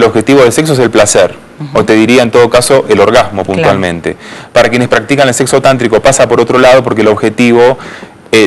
objetivo del sexo es el placer, o te diría en todo caso el orgasmo puntualmente. Claro. Para quienes practican el sexo tántrico pasa por otro lado porque el objetivo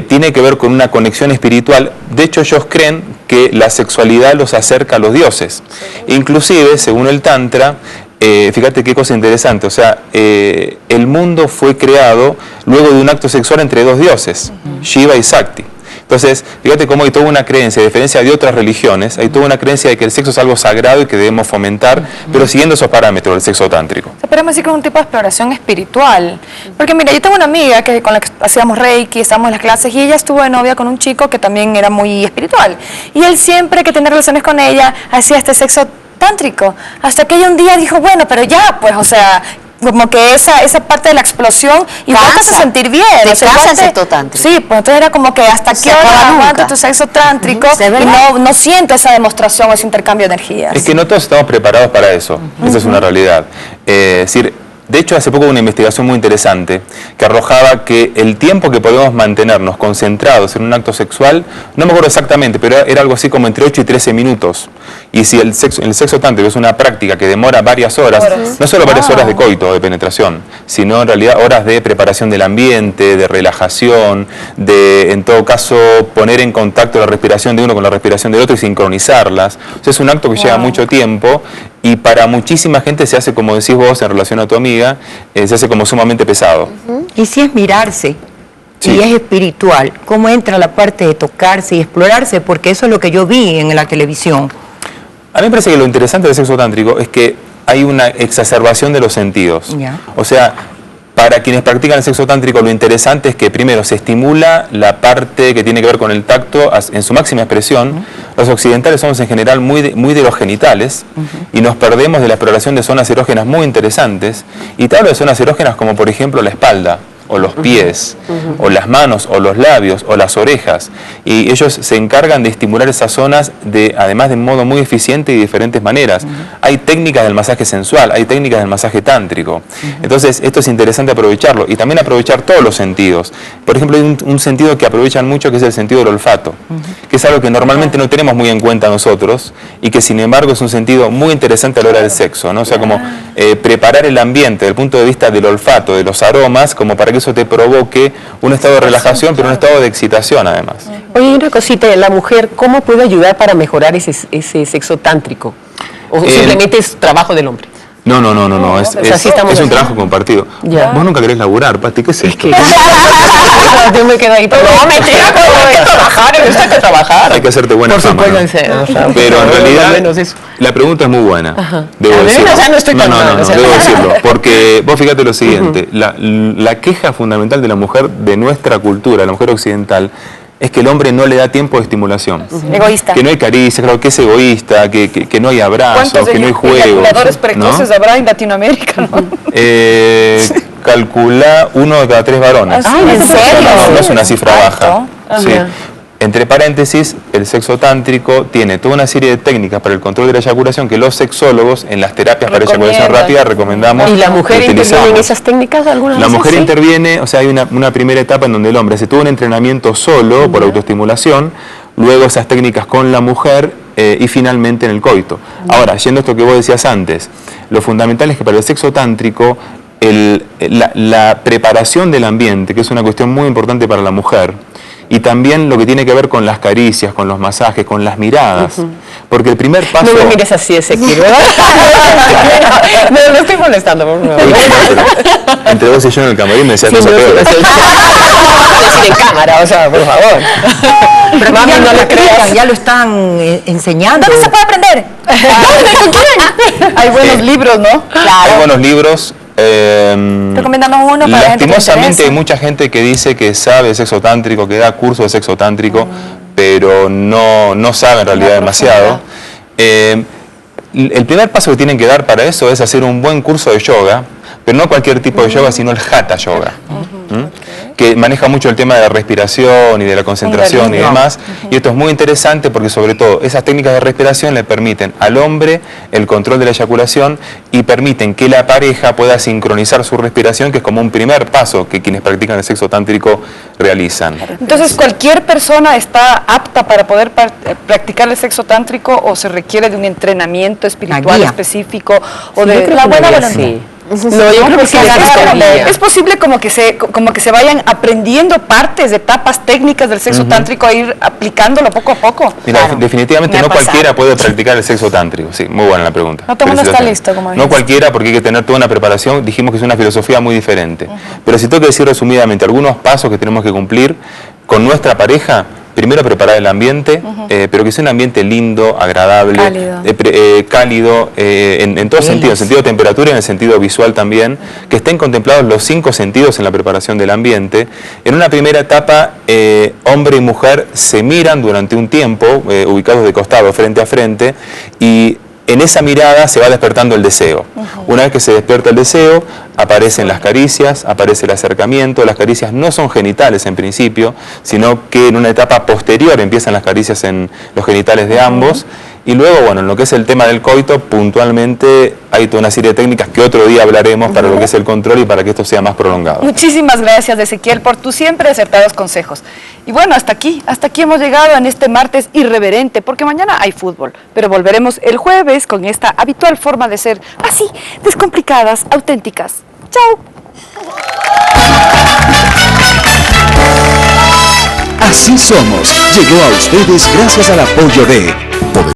tiene que ver con una conexión espiritual. De hecho, ellos creen que la sexualidad los acerca a los dioses. Sí. Inclusive, según el Tantra, fíjate qué cosa interesante, o sea, el mundo fue creado luego de un acto sexual entre dos dioses, Shiva y Shakti. Entonces, fíjate cómo hay toda una creencia, a diferencia de otras religiones, hay toda una creencia de que el sexo es algo sagrado y que debemos fomentar, pero siguiendo esos parámetros del sexo tántrico. Se podemos decir que es un tipo de exploración espiritual. Porque mira, yo tengo una amiga con la que hacíamos Reiki, estábamos en las clases, y ella estuvo de novia con un chico que también era muy espiritual. Y él siempre que tenía relaciones con ella, hacía este sexo tántrico. Hasta que ella un día dijo, bueno, pero ya, pues, o sea, como que esa parte de la explosión y te hace sentir bien. Te cansa el sexo tántrico. Sí, pues entonces era como que hasta qué hora aguanta tu sexo tántrico y no siento esa demostración, ese intercambio de energías. Es que no todos estamos preparados para eso, esa es una realidad. Es decir, de hecho, hace poco hubo una investigación muy interesante que arrojaba que el tiempo que podemos mantenernos concentrados en un acto sexual, no me acuerdo exactamente, pero era algo así como entre 8 y 13 minutos. Y si el sexo tántrico es una práctica que demora varias horas, no solo varias horas de coito, de penetración, sino en realidad horas de preparación del ambiente, de relajación, de, en todo caso, poner en contacto la respiración de uno con la respiración del otro y sincronizarlas. O sea, es un acto que lleva mucho tiempo. Y para muchísima gente se hace, como decís vos en relación a tu amiga, se hace como sumamente pesado. Y si es mirarse, y es espiritual, ¿cómo entra la parte de tocarse y explorarse? Porque eso es lo que yo vi en la televisión. A mí me parece que lo interesante del sexo tántrico es que hay una exacerbación de los sentidos. O sea, para quienes practican el sexo tántrico, lo interesante es que primero se estimula la parte que tiene que ver con el tacto en su máxima expresión. Los occidentales somos en general muy de los genitales y nos perdemos de la exploración de zonas erógenas muy interesantes. Y te hablo de zonas erógenas como por ejemplo la espalda, o los pies, o las manos, o los labios, o las orejas. Y ellos se encargan de estimular esas zonas, además de modo muy eficiente y de diferentes maneras. Hay técnicas del masaje sensual, hay técnicas del masaje tántrico. Entonces, esto es interesante aprovecharlo. Y también aprovechar todos los sentidos. Por ejemplo, hay un sentido que aprovechan mucho, que es el sentido del olfato, que es algo que normalmente no tenemos muy en cuenta nosotros, y que sin embargo es un sentido muy interesante a la hora del sexo, ¿no? O sea, como preparar el ambiente desde el punto de vista del olfato, de los aromas, como para que eso te provoque un estado de relajación, pero un estado de excitación además. Oye, una cosita, la mujer, ¿cómo puede ayudar para mejorar ese sexo tántrico? ¿O simplemente es trabajo del hombre? No, es un trabajo compartido. Vos nunca querés laburar, Pati, ¿qué es esto? Yo me quedo ahí, pero no, mentira, hay que trabajar, hay que trabajar. Hay que hacerte buena fama, ¿no? Pero en realidad, la pregunta es muy buena, debo decirlo. Debo decirlo, porque vos fíjate lo siguiente, la queja fundamental de la mujer de nuestra cultura, la mujer occidental, es que el hombre no le da tiempo de estimulación. Egoísta. Que no hay caricia, claro, que es egoísta, que no hay abrazos, que no hay juegos. ¿Cuántos eyaculadores precoces habrá en Latinoamérica? Calcula 1 de cada 3 varones. ¿En serio? No es una cifra baja. Sí. Entre paréntesis, el sexo tántrico tiene toda una serie de técnicas para el control de la eyaculación que los sexólogos en las terapias para eyaculación rápida recomendamos. ¿Y la mujer interviene en esas técnicas alguna vez? La mujer interviene, o sea, hay una primera etapa en donde el hombre hace todo un entrenamiento solo por autoestimulación, luego esas técnicas con la mujer y finalmente en el coito. Ahora, yendo a esto que vos decías antes, lo fundamental es que para el sexo tántrico la preparación del ambiente, que es una cuestión muy importante para la mujer, y también lo que tiene que ver con las caricias, con los masajes, con las miradas. Porque el primer paso... No me mires así, Ezequiel, ¿verdad? No estoy molestando, por favor. Entre vos y yo en el camarín me decían cosas peores. Decir en cámara, o sea, por favor. Pero mami, no le creas, ya lo están enseñando. ¿Dónde se puede aprender? ¿Dónde? ¿Con quién? Hay buenos libros, ¿no? Hay buenos libros. Recomendanos uno para lastimosamente hay mucha gente que dice que sabe de sexo tántrico, que da cursos de sexo tántrico, pero no sabe en realidad demasiado. El primer paso que tienen que dar para eso es hacer un buen curso de yoga, pero no cualquier tipo de yoga, sino el Hatha Yoga, que maneja mucho el tema de la respiración y de la concentración y demás. Y esto es muy interesante porque sobre todo esas técnicas de respiración le permiten al hombre el control de la eyaculación y permiten que la pareja pueda sincronizar su respiración, que es como un primer paso que quienes practican el sexo tántrico realizan. Entonces, ¿cualquier persona está apta para poder practicar el sexo tántrico o se requiere de un entrenamiento espiritual específico o de la buena voluntad? Sí. No, yo creo que sí es posible como que se vayan aprendiendo partes, etapas técnicas del sexo tántrico a ir aplicándolo poco a poco. Mira, definitivamente no cualquiera puede practicar el sexo tántrico. Sí, muy buena la pregunta. No todo el mundo está listo, como no cualquiera, porque hay que tener toda una preparación. Dijimos que es una filosofía muy diferente. Pero si tengo que decir resumidamente algunos pasos que tenemos que cumplir con nuestra pareja. Primero, preparar el ambiente, pero que sea un ambiente lindo, agradable, cálido, en todo sentido, en el sentido de temperatura y en el sentido visual también, que estén contemplados los 5 sentidos en la preparación del ambiente. En una primera etapa, hombre y mujer se miran durante un tiempo, ubicados de costado, frente a frente, y en esa mirada se va despertando el deseo. Una vez que se despierta el deseo, aparecen las caricias, aparece el acercamiento. Las caricias no son genitales en principio, sino que en una etapa posterior empiezan las caricias en los genitales de ambos. Y luego, bueno, en lo que es el tema del coito, puntualmente hay toda una serie de técnicas que otro día hablaremos para lo que es el control y para que esto sea más prolongado. Muchísimas gracias, Ezequiel, por tus siempre acertados consejos. Y bueno, hasta aquí hemos llegado en este martes irreverente, porque mañana hay fútbol, pero volveremos el jueves con esta habitual forma de ser así, descomplicadas, auténticas. ¡Chao! Así somos. Llegó a ustedes gracias al apoyo de